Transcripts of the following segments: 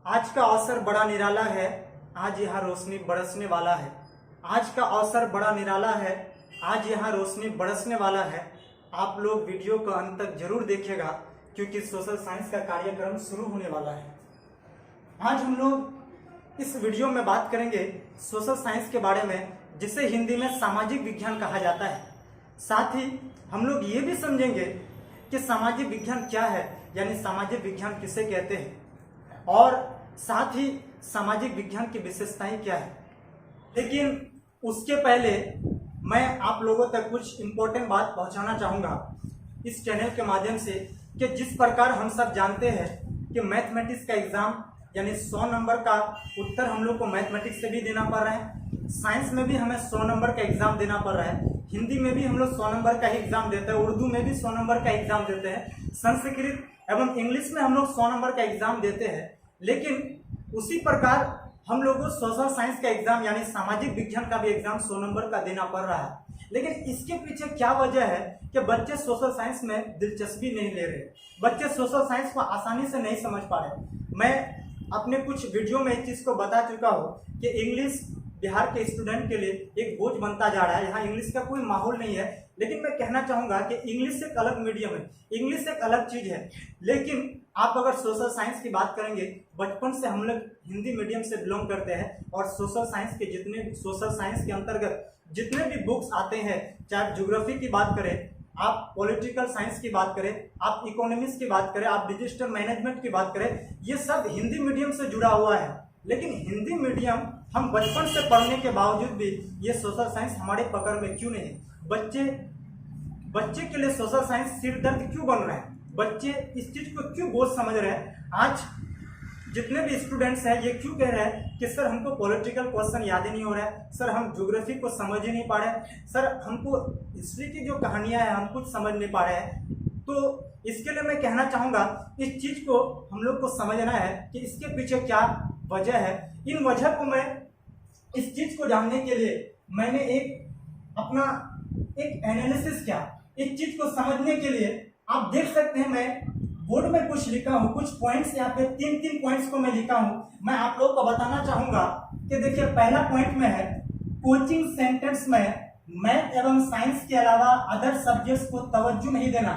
आज का अवसर बड़ा निराला है, आज यहाँ रोशनी बरसने वाला है। आज का अवसर बड़ा निराला है, आज यहाँ रोशनी बरसने वाला है। आप लोग वीडियो को अंत तक जरूर देखिएगा क्योंकि सोशल साइंस का कार्यक्रम शुरू होने वाला है। आज हम लोग इस वीडियो में बात करेंगे सोशल साइंस के बारे में, जिसे हिंदी में सामाजिक विज्ञान कहा जाता है। साथ ही हम लोग ये भी समझेंगे कि सामाजिक विज्ञान क्या है, यानी सामाजिक विज्ञान किसे कहते हैं, और साथ ही सामाजिक विज्ञान की विशेषताएं क्या है। लेकिन उसके पहले मैं आप लोगों तक कुछ इम्पोर्टेंट बात पहुंचाना चाहूँगा इस चैनल के माध्यम से कि जिस प्रकार हम सब जानते हैं कि मैथमेटिक्स का एग्ज़ाम यानी 100 नंबर का उत्तर हम लोग को मैथमेटिक्स से भी देना पड़ रहा है, साइंस में भी हमें 100 नंबर का एग्ज़ाम देना पड़ रहा है, हिंदी में भी हम लोग 100 नंबर का ही एग्ज़ाम देते हैं, उर्दू में भी 100 नंबर का एग्ज़ाम देते हैं, संस्कृत एवं इंग्लिश में हम लोग 100 नंबर का एग्ज़ाम देते हैं। लेकिन उसी प्रकार हम लोग को सोशल साइंस का एग्ज़ाम यानी सामाजिक विज्ञान का भी एग्ज़ाम 100 नंबर का देना पड़ रहा है। लेकिन इसके पीछे क्या वजह है कि बच्चे सोशल साइंस में दिलचस्पी नहीं ले रहे, बच्चे सोशल साइंस को आसानी से नहीं समझ पा रहे। मैं अपने कुछ वीडियो में इस चीज़ को बता चुका हूँ कि इंग्लिश बिहार के स्टूडेंट के लिए एक बोझ बनता जा रहा है। यहाँ इंग्लिश का कोई माहौल नहीं है, लेकिन मैं कहना चाहूँगा कि इंग्लिश एक अलग मीडियम है, इंग्लिश एक अलग चीज़ है। लेकिन आप अगर सोशल साइंस की बात करेंगे, बचपन से हम लोग हिंदी मीडियम से बिलोंग करते हैं और सोशल साइंस के अंतर्गत जितने भी बुक्स आते हैं, चाहे ज्योग्राफी की बात करें, आप पॉलिटिकल साइंस की बात करें, आप इकोनॉमिक्स की बात करें, आप डिजिटल मैनेजमेंट की बात करें, ये सब हिंदी मीडियम से जुड़ा हुआ है। लेकिन हिंदी मीडियम हम बचपन से पढ़ने के बावजूद भी ये सोशल साइंस हमारे पकड़ में क्यों नहीं है? बच्चे के लिए सोशल साइंस सिर दर्द क्यों बन रहा है? बच्चे इस चीज़ को क्यों बोझ समझ रहे हैं? आज जितने भी स्टूडेंट्स हैं ये क्यों कह रहे हैं कि सर हमको पॉलिटिकल क्वेश्चन याद ही नहीं हो रहा है, सर हम ज्योग्राफी को समझ ही नहीं पा रहे हैं, सर हमको हिस्ट्री की जो कहानियां हैं हम कुछ समझ नहीं पा रहे हैं। तो इसके लिए मैं कहना चाहूँगा इस चीज़ को हम लोग को समझना है कि इसके पीछे क्या वजह है। इन वजह को मैं इस चीज़ को जानने के लिए मैंने अपना एक एनालिसिस किया। इस चीज़ को समझने के लिए आप देख सकते हैं मैं बोर्ड में कुछ लिखा हूँ, कुछ पॉइंट्स यहाँ पे तीन पॉइंट्स को मैं लिखा हूँ। मैं आप लोगों को बताना चाहूँगा कि देखिए पहला पॉइंट में है कोचिंग सेंटर्स में मैथ एवं साइंस के अलावा अदर सब्जेक्ट्स को तवज्जो नहीं देना।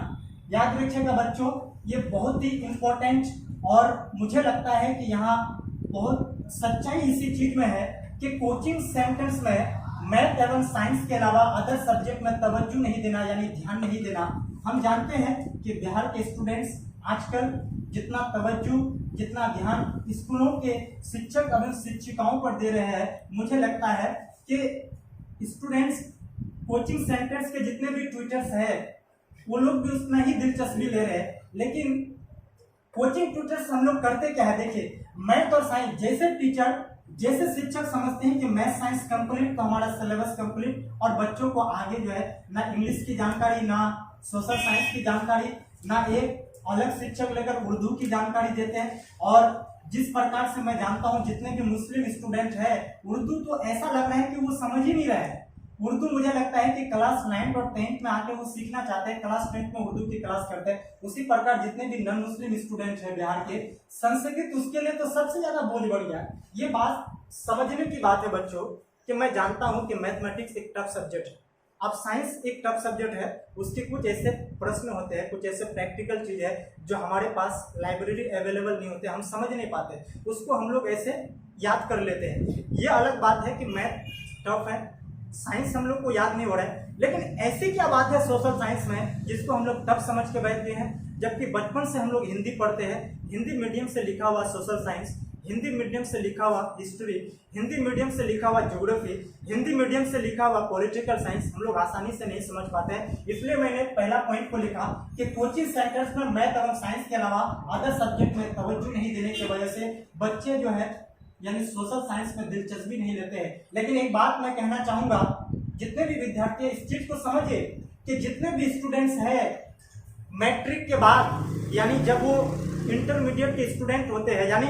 याद रखिएगा बच्चों, ये बहुत ही इम्पोर्टेंट और मुझे लगता है कि यहाँ बहुत सच्चाई इसी चीज में है कि कोचिंग सेंटर्स में मैथ एवं साइंस के अलावा अदर सब्जेक्ट में तवज्जो नहीं देना यानी ध्यान नहीं देना। हम जानते हैं कि बिहार के स्टूडेंट्स आजकल जितना तवज्जो जितना ध्यान स्कूलों के शिक्षक एवं शिक्षिकाओं पर दे रहे हैं, मुझे लगता है कि स्टूडेंट्स कोचिंग सेंटर्स के जितने भी ट्यूटर्स हैं वो लोग भी उतना ही दिलचस्पी ले रहे हैं। लेकिन कोचिंग ट्यूटर्स हम लोग करते क्या है, देखिए मैथ और साइंस जैसे शिक्षक समझते हैं कि मैथ साइंस कंप्लीट तो हमारा सिलेबस कंप्लीट और बच्चों को आगे जो है ना इंग्लिश की जानकारी ना सोशल साइंस की जानकारी ना एक अलग शिक्षक लेकर उर्दू की जानकारी देते हैं। और जिस प्रकार से मैं जानता हूं जितने भी मुस्लिम स्टूडेंट है उर्दू तो ऐसा लग रहा है कि वो समझ ही नहीं रहे हैं। उर्दू मुझे लगता है कि क्लास 9 और 10 में आके वो सीखना चाहते हैं, क्लास 10 में उर्दू की क्लास करते हैं। उसी प्रकार जितने भी नॉन मुस्लिम स्टूडेंट हैं बिहार के, संस्कृत उसके लिए तो सबसे ज्यादा बोझ बढ़ गया। ये बात समझने की बात है बच्चों कि मैं जानता हूं कि मैथमेटिक्स एक टफ सब्जेक्ट है, अब साइंस एक टफ सब्जेक्ट है, उसके कुछ ऐसे प्रश्न होते हैं, कुछ ऐसे प्रैक्टिकल चीज है जो हमारे पास लाइब्रेरी अवेलेबल नहीं होते, हम समझ नहीं पाते, उसको हम लोग ऐसे याद कर लेते हैं। ये अलग बात है कि मैथ टफ है, साइंस हम लोग को याद नहीं हो रहा है। लेकिन ऐसी क्या बात है सोशल साइंस में जिसको हम लोग टफ समझ के बैठ गए हैं, जबकि बचपन से हम लोग हिंदी पढ़ते हैं, हिंदी मीडियम से लिखा हुआ सोशल साइंस, हिंदी मीडियम से लिखा हुआ हिस्ट्री, हिंदी मीडियम से लिखा हुआ ज्योग्राफी, हिंदी मीडियम से लिखा हुआ पॉलिटिकल साइंस हम लोग आसानी से नहीं समझ पाते हैं। इसलिए मैंने पहला पॉइंट को लिखा कि कोचिंग सेंटर्स में मैथ एवं साइंस के अलावा अदर सब्जेक्ट में तवज्जो नहीं देने की वजह से बच्चे जो है यानी सोशल साइंस में दिलचस्पी नहीं लेते हैं। लेकिन एक बात मैं कहना चाहूँगा, जितने भी विद्यार्थी इस चीज़ को समझिए कि जितने भी स्टूडेंट्स हैं मैट्रिक के बाद यानी जब वो इंटरमीडिएट के स्टूडेंट होते हैं, यानी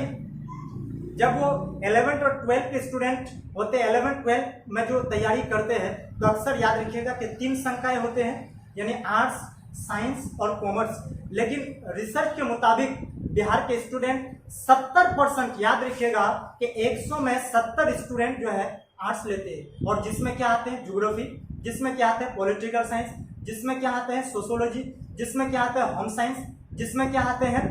जब वो 11th और 12th के स्टूडेंट होते हैं, 11th 12th में जो तैयारी करते हैं, तो अक्सर याद रखिएगा कि 3 संकाय होते हैं यानी आर्ट्स, साइंस और कॉमर्स। लेकिन रिसर्च के मुताबिक बिहार के स्टूडेंट 70%, याद रखिएगा कि 100 में 70 स्टूडेंट जो है आर्ट्स लेते हैं। और जिसमें क्या आते हैं ज्योग्राफी, जिसमें क्या आते हैं पॉलिटिकल साइंस, जिसमें क्या आते हैं सोशोलॉजी, जिसमें क्या आते हैं होम साइंस, जिसमें क्या आते हैं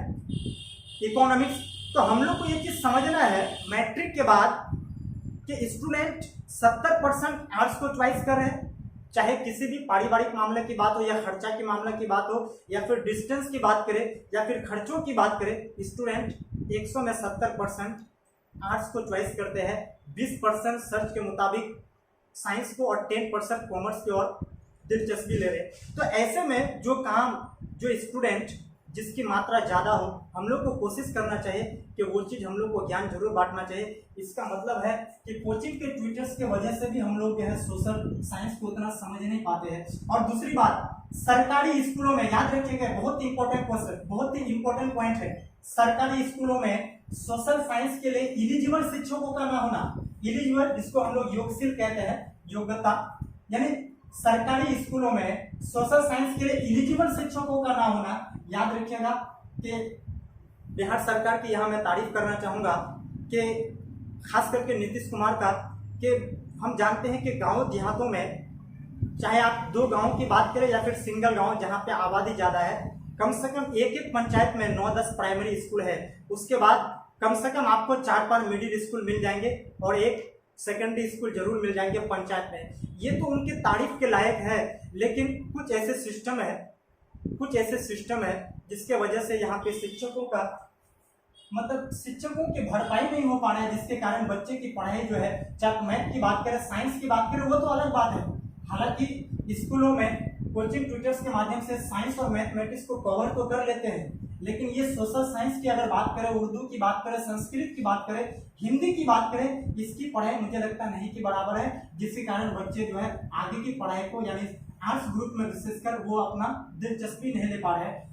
इकोनॉमिक्स। तो हम लोग को ये चीज समझना है मैट्रिक के बाद कि स्टूडेंट 70% आर्ट्स को चॉइस कर रहे हैं, चाहे किसी भी पारिवारिक मामले की बात हो या खर्चा की मामले की बात हो या फिर डिस्टेंस की बात करें या फिर खर्चों की बात करें, स्टूडेंट 100 में 70% आर्ट्स को चॉइस करते हैं, 20% सर्च के मुताबिक साइंस को और 10% कॉमर्स की ओर दिलचस्पी ले रहे हैं। तो ऐसे में जो काम जो स्टूडेंट जिसकी मात्रा ज़्यादा हो, हम लोग को कोशिश करना चाहिए कि वो चीज़ हम लोग को ज्ञान जरूर बांटना चाहिए। इसका मतलब है कि कोचिंग के ट्यूटर्स के वजह से भी हम लोग जो है सोशल साइंस को उतना समझ नहीं पाते हैं। और दूसरी बात, सरकारी स्कूलों में याद रखिएगा, बहुत ही इंपॉर्टेंट क्वेश्चन, बहुत ही इंपॉर्टेंट पॉइंट है, सरकारी स्कूलों में सोशल साइंस के लिए एलिजिबल शिक्षकों का ना होना, एलिजिबल जिसको हम लोग योग्यशील कहते हैं, योग्यता, यानी सरकारी स्कूलों में सोशल साइंस के लिए एलिजिबल शिक्षकों का ना होना। याद रखिएगा कि बिहार सरकार की यहाँ मैं तारीफ करना चाहूँगा कि खास करके नीतीश कुमार का, कि हम जानते हैं कि गांव देहातों में चाहे आप 2 गांव की बात करें या फिर सिंगल गांव जहाँ पे आबादी ज़्यादा है, कम से कम एक पंचायत में 9-10 प्राइमरी स्कूल है, उसके बाद कम से कम आपको 4-5 मिडिल स्कूल मिल जाएंगे और एक सेकेंडरी स्कूल जरूर मिल जाएंगे पंचायत में। ये तो उनकी तारीफ के लायक है, लेकिन कुछ ऐसे सिस्टम है जिसके वजह से यहाँ पे शिक्षकों का मतलब शिक्षकों की भरपाई नहीं हो पा रहा है, जिसके कारण बच्चे की पढ़ाई जो है, चाहे मैथ की बात करें साइंस की बात करें वो तो अलग बात है, हालांकि स्कूलों में कोचिंग ट्यूटर्स के माध्यम से साइंस और मैथमेटिक्स को कवर तो कर लेते हैं, लेकिन ये सोशल साइंस की अगर बात करें, उर्दू की बात करें, संस्कृत की बात करें, हिंदी की बात करें, इसकी पढ़ाई मुझे लगता नहीं कि बराबर है, जिसके कारण बच्चे जो है आगे की पढ़ाई को यानी आर्ट्स ग्रुप में विशेषकर वो अपना दिलचस्पी नहीं ले पा रहे हैं।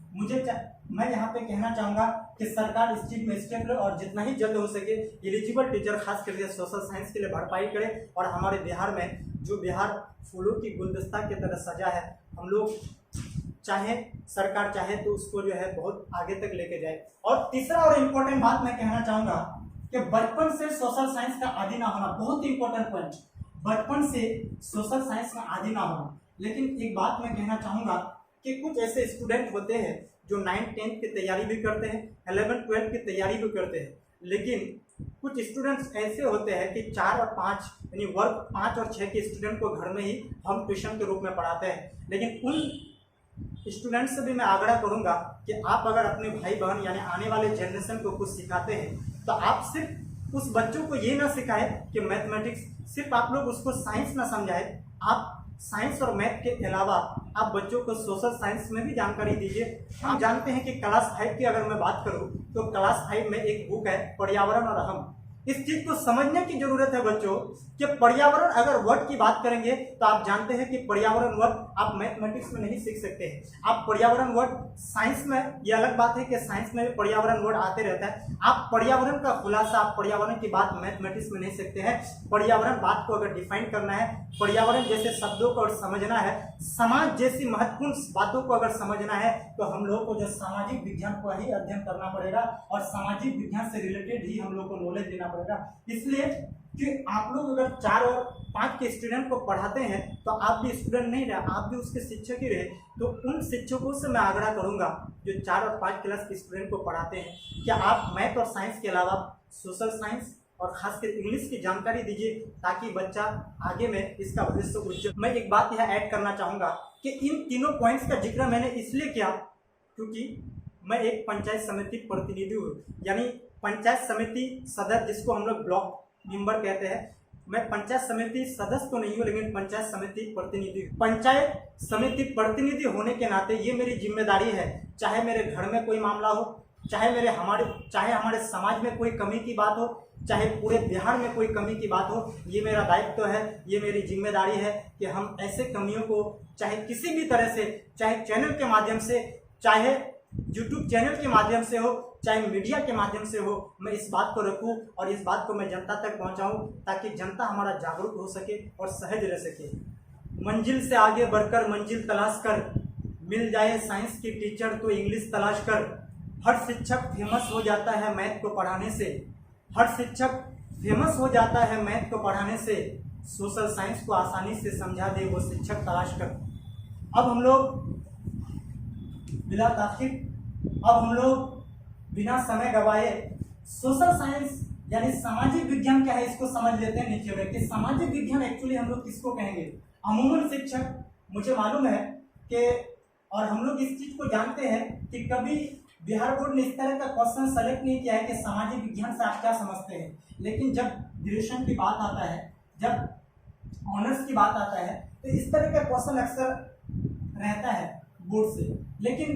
मैं यहाँ पे कहना चाहूँगा कि सरकार इस चीज में स्टेप ले और जितना ही जल्द हो सके एलिजिबल टीचर खास करके सोशल साइंस के लिए भरपाई करे। और हमारे बिहार में जो बिहार फूलों की गुलदस्ता की तरह सजा है, हम लोग चाहे सरकार चाहे तो उसको जो है बहुत आगे तक लेके जाए। और तीसरा और इम्पोर्टेंट बात मैं कहना चाहूँगा कि बचपन से सोशल साइंस का आदी ना होना, बहुत इंपॉर्टेंट पॉइंट, बचपन से सोशल साइंस का आदी ना होना। लेकिन एक बात मैं कहना चाहूँगा कि कुछ ऐसे स्टूडेंट होते हैं जो 9-10 की तैयारी भी करते हैं, 11-12 की तैयारी भी करते हैं, लेकिन कुछ स्टूडेंट्स ऐसे होते हैं कि 4 और 5 यानी वर्ग 5 और 6 के स्टूडेंट को घर में ही हम ट्यूशन के रूप में पढ़ाते हैं। लेकिन उन स्टूडेंट्स से भी मैं आग्रह करूंगा कि आप अगर अपने भाई बहन यानी आने वाले जनरेशन को कुछ सिखाते हैं तो आप सिर्फ उस बच्चों को ये ना सिखाएं कि मैथमेटिक्स सिर्फ आप लोग उसको साइंस ना समझाएं, आप साइंस और मैथ के अलावा आप बच्चों को सोशल साइंस में भी जानकारी दीजिए। हम जानते हैं कि क्लास 5 की अगर मैं बात करूं तो क्लास 5 में एक बुक है पर्यावरण और हम। इस चीज को समझने की जरूरत है बच्चों कि पर्यावरण अगर वर्ड की बात करेंगे तो आप जानते हैं कि पर्यावरण वर्ड आप मैथमेटिक्स में नहीं सीख सकते हैं। आप पर्यावरण वर्ड साइंस में, ये अलग बात है कि साइंस में भी पर्यावरण वर्ड आते रहता है, आप पर्यावरण का खुलासा, आप पर्यावरण की बात मैथमेटिक्स में नहीं सकते हैं। पर्यावरण बात को अगर डिफाइन करना है, पर्यावरण जैसे शब्दों को अगर समझना है, समाज जैसी महत्वपूर्ण बातों को अगर समझना है तो हम लोग को जो सामाजिक विज्ञान को ही अध्ययन करना पड़ेगा और सामाजिक विज्ञान से रिलेटेड ही हम लोग को नॉलेज देना पड़ेगा। इसलिए कि आप लोग अगर 4 और 5 के स्टूडेंट को पढ़ाते हैं तो आप भी स्टूडेंट नहीं रहे, आप भी उसके शिक्षक ही रहे। तो उन शिक्षकों से मैं आग्रह करूंगा जो 4 और 5 क्लास के स्टूडेंट को पढ़ाते हैं, क्या आप मैथ और साइंस के अलावा सोशल साइंस और खासकर इंग्लिश की जानकारी दीजिए ताकि बच्चा आगे में इसका भविष्य उज्जवल। मैं एक बात यहाँ ऐड करना चाहूँगा कि इन तीनों पॉइंट्स का जिक्र मैंने इसलिए किया क्योंकि मैं एक पंचायत समिति प्रतिनिधि हूँ, यानी पंचायत समिति सदस्य जिसको हम लोग ब्लॉक मेंबर कहते हैं। मैं पंचायत समिति सदस्य तो नहीं हूँ लेकिन पंचायत समिति प्रतिनिधि हूँ। पंचायत समिति प्रतिनिधि होने के नाते ये मेरी जिम्मेदारी है, चाहे मेरे घर में कोई मामला हो, चाहे हमारे समाज में कोई कमी की बात हो, चाहे पूरे बिहार में कोई कमी की बात हो, ये मेरा दायित्व है, ये मेरी जिम्मेदारी है कि हम ऐसे कमियों को चाहे किसी भी तरह से, चाहे चैनल के माध्यम से, चाहे यूट्यूब चैनल के माध्यम से हो, चाहे मीडिया के माध्यम से हो, मैं इस बात को रखूं और इस बात को मैं जनता तक पहुंचाऊं ताकि जनता हमारा जागरूक हो सके और सहज रह सके। मंजिल से आगे बढ़कर मंजिल तलाश कर, मिल जाए साइंस की टीचर तो इंग्लिश तलाश कर, हर शिक्षक फेमस हो जाता है मैथ को पढ़ाने से, हर शिक्षक फेमस हो जाता है मैथ को पढ़ाने से, सोशल साइंस को आसानी से समझा दे वो शिक्षक तलाश कर। अब हम लोग बिला ताखिर, अब हम लोग बिना समय गवाए सोशल साइंस यानी सामाजिक विज्ञान क्या है इसको समझ लेते हैं नीचे में। कि सामाजिक विज्ञान एक्चुअली हम लोग किसको कहेंगे। अमूमन शिक्षक, मुझे मालूम है कि और हम लोग इस चीज को जानते हैं कि कभी बिहार बोर्ड ने इस तरह का क्वेश्चन सेलेक्ट नहीं किया है कि सामाजिक विज्ञान से आप क्या समझते हैं। लेकिन जब ग्रेजुएशन की बात आता है, जब ऑनर्स की बात आता है, तो इस तरह का क्वेश्चन अक्सर रहता है बोर्ड से। लेकिन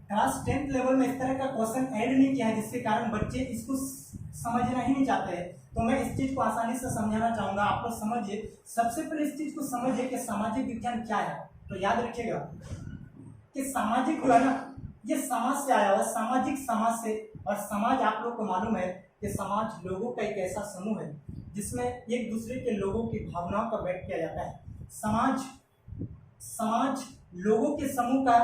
क्लास 10th लेवल में इस तरह का क्वेश्चन ऐड नहीं किया है, जिसके कारण बच्चे इसको समझना ही नहीं चाहते हैं। तो मैं इस चीज को आसानी से समझाना चाहूंगा, आप लोग समझिए। सबसे पहले इस चीज को समझिए कि सामाजिक विज्ञान क्या है। तो याद रखिएगा कि सामाजिक जो है ना, ये समाज से आया हुआ, सामाजिक समाज से। और समाज आप लोग को मालूम है कि समाज लोगों का एक ऐसा समूह है जिसमें एक दूसरे के लोगों की भावनाओं का व्यक्त किया जाता है। समाज लोगों के समूह का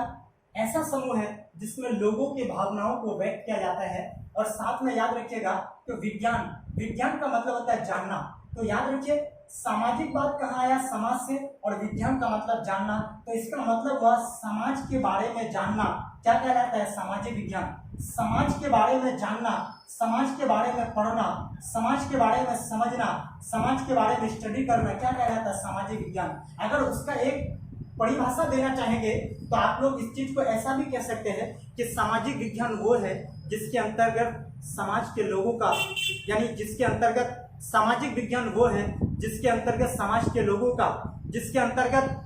ऐसा समूह है जिसमें लोगों की भावनाओं को व्यक्त किया जाता है। और साथ में याद रखिएगा कि विज्ञान का मतलब होता है जानना। तो याद रखिए, सामाजिक बात कहाँ आया, समाज से, और विज्ञान का मतलब जानना। तो इसका मतलब हुआ समाज के बारे में जानना। क्या कहलाता है सामाजिक विज्ञान। समाज के बारे में जानना, समाज के बारे में पढ़ना, समाज के बारे में समझना, समाज के बारे में स्टडी करना, क्या कहलाता है सामाजिक विज्ञान। अगर उसका एक परिभाषा देना चाहेंगे तो आप लोग इस चीज को ऐसा भी कह सकते हैं कि सामाजिक विज्ञान वो है जिसके अंतर्गत समाज के लोगों का, यानी जिसके अंतर्गत सामाजिक विज्ञान वो है जिसके अंतर्गत समाज के लोगों का, जिसके अंतर्गत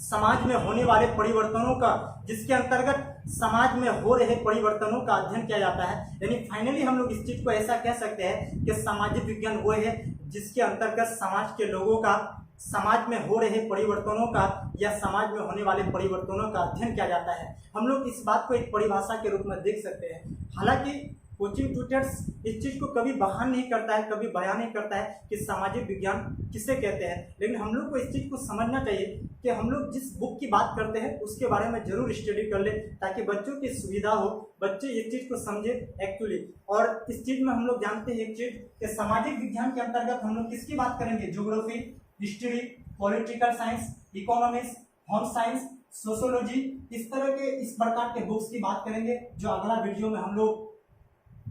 समाज में होने वाले परिवर्तनों का, जिसके अंतर्गत समाज में हो रहे परिवर्तनों का अध्ययन किया जाता है। यानी फाइनली हम लोग इस चीज को ऐसा कह सकते हैं कि सामाजिक विज्ञान वो है जिसके अंतर्गत समाज के लोगों का, समाज में हो रहे परिवर्तनों का या समाज में होने वाले परिवर्तनों का अध्ययन किया जाता है। हम लोग इस बात को एक परिभाषा के रूप में देख सकते हैं। हालांकि कोचिंग ट्यूटर्स इस चीज को कभी बयान नहीं करता है, कभी बयान नहीं करता है कि सामाजिक विज्ञान किसे कहते हैं। लेकिन हम लोग को इस चीज को समझना चाहिए कि हम लोग जिस बुक की बात करते हैं उसके बारे में जरूर स्टडी कर ले, ताकि बच्चों की सुविधा हो, बच्चे इस चीज को समझे एक्चुअली। और इस चीज में हम लोग जानते हैं एक चीज कि सामाजिक विज्ञान के अंतर्गत हम लोग किसकी बात करेंगे, geography, history, political science, economics, home science, sociology, इस तरह के इस प्रकार के बुक्स की बात करेंगे, जो अगला वीडियो में हम लोग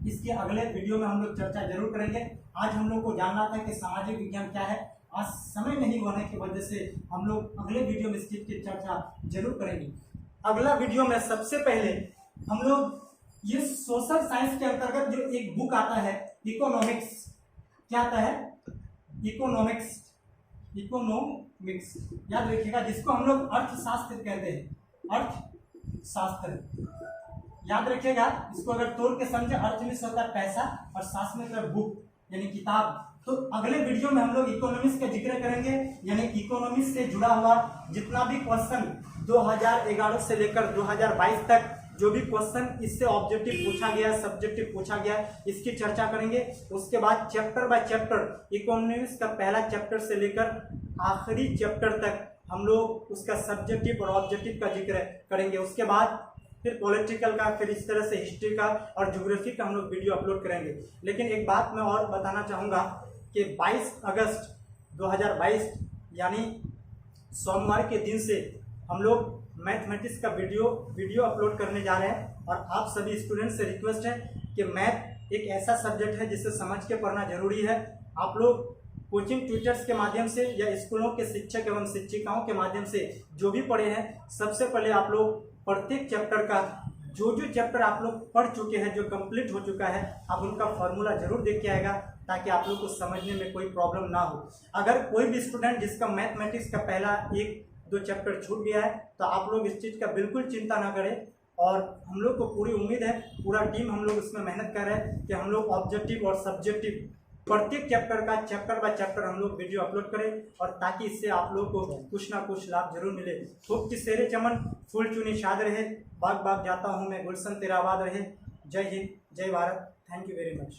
इसके अगले वीडियो में हम लोग चर्चा जरूर करेंगे। आज हम लोग को जानना था कि सामाजिक विज्ञान क्या है। आज समय नहीं होने की वजह से हम लोग अगले वीडियो में इस चीज की चर्चा जरूर करेंगे। अगला वीडियो में सबसे पहले हम लोग ये सोशल साइंस के अंतर्गत जो एक बुक आता है इकोनॉमिक्स, क्या आता है, इकोनॉमिक्स, याद रखिएगा, जिसको हम लोग अर्थशास्त्र कहते हैं, अर्थशास्त्र याद रखिएगा। इसको अगर तोड़ के समझे, अर्थ में होता है पैसा और शास्त्र में होता है बुक यानी किताब। तो अगले वीडियो में हम लोग इकोनॉमिक्स का जिक्र करेंगे, यानी इकोनॉमिक्स से जुड़ा हुआ जितना भी क्वेश्चन 2011 से लेकर 2022 तक जो भी क्वेश्चन इससे ऑब्जेक्टिव पूछा गया, सब्जेक्टिव पूछा गया, इसकी चर्चा करेंगे। उसके बाद चैप्टर बाय चैप्टर इकोनॉमिक्स का पहला चैप्टर से लेकर आखिरी चैप्टर तक हम लोग उसका सब्जेक्टिव और ऑब्जेक्टिव का जिक्र करेंगे। उसके बाद फिर पॉलिटिकल का, फिर इस तरह से हिस्ट्री का और ज्योग्राफी का हम लोग वीडियो अपलोड करेंगे। लेकिन एक बात मैं और बताना चाहूँगा कि 22 अगस्त 2022 यानी सोमवार के दिन से हम लोग मैथमेटिक्स का वीडियो अपलोड करने जा रहे हैं। और आप सभी स्टूडेंट्स से रिक्वेस्ट है कि मैथ एक ऐसा सब्जेक्ट है जिसे समझ के पढ़ना जरूरी है। आप लोग कोचिंग ट्यूटर्स के माध्यम से या स्कूलों के शिक्षक एवं शिक्षिकाओं के माध्यम से जो भी पढ़े हैं, सबसे पहले आप लोग प्रत्येक चैप्टर का जो चैप्टर आप लोग पढ़ चुके हैं, जो कंप्लीट हो चुका है, आप उनका फॉर्मूला जरूर देख के आएगा, ताकि आप लोग को समझने में कोई प्रॉब्लम ना हो। अगर कोई भी स्टूडेंट जिसका मैथमेटिक्स का पहला 1-2 चैप्टर छूट गया है, तो आप लोग इस चीज़ का बिल्कुल चिंता ना करें। और हम लोग को पूरी उम्मीद है, पूरा टीम हम लोग उसमें मेहनत कर रहे हैं कि हम लोग ऑब्जेक्टिव और सब्जेक्टिव प्रत्येक चैप्टर का चैप्टर बाय चैप्टर हम लोग वीडियो अपलोड करें, और ताकि इससे आप लोग को कुछ ना कुछ लाभ जरूर मिले। खूब की शेरे चमन फूल चुनी शाद रहे, बाग बाग जाता हूँ मैं, गुलशन तेरा आबाद रहे। जय हिंद, जय Bharat, thank you very much.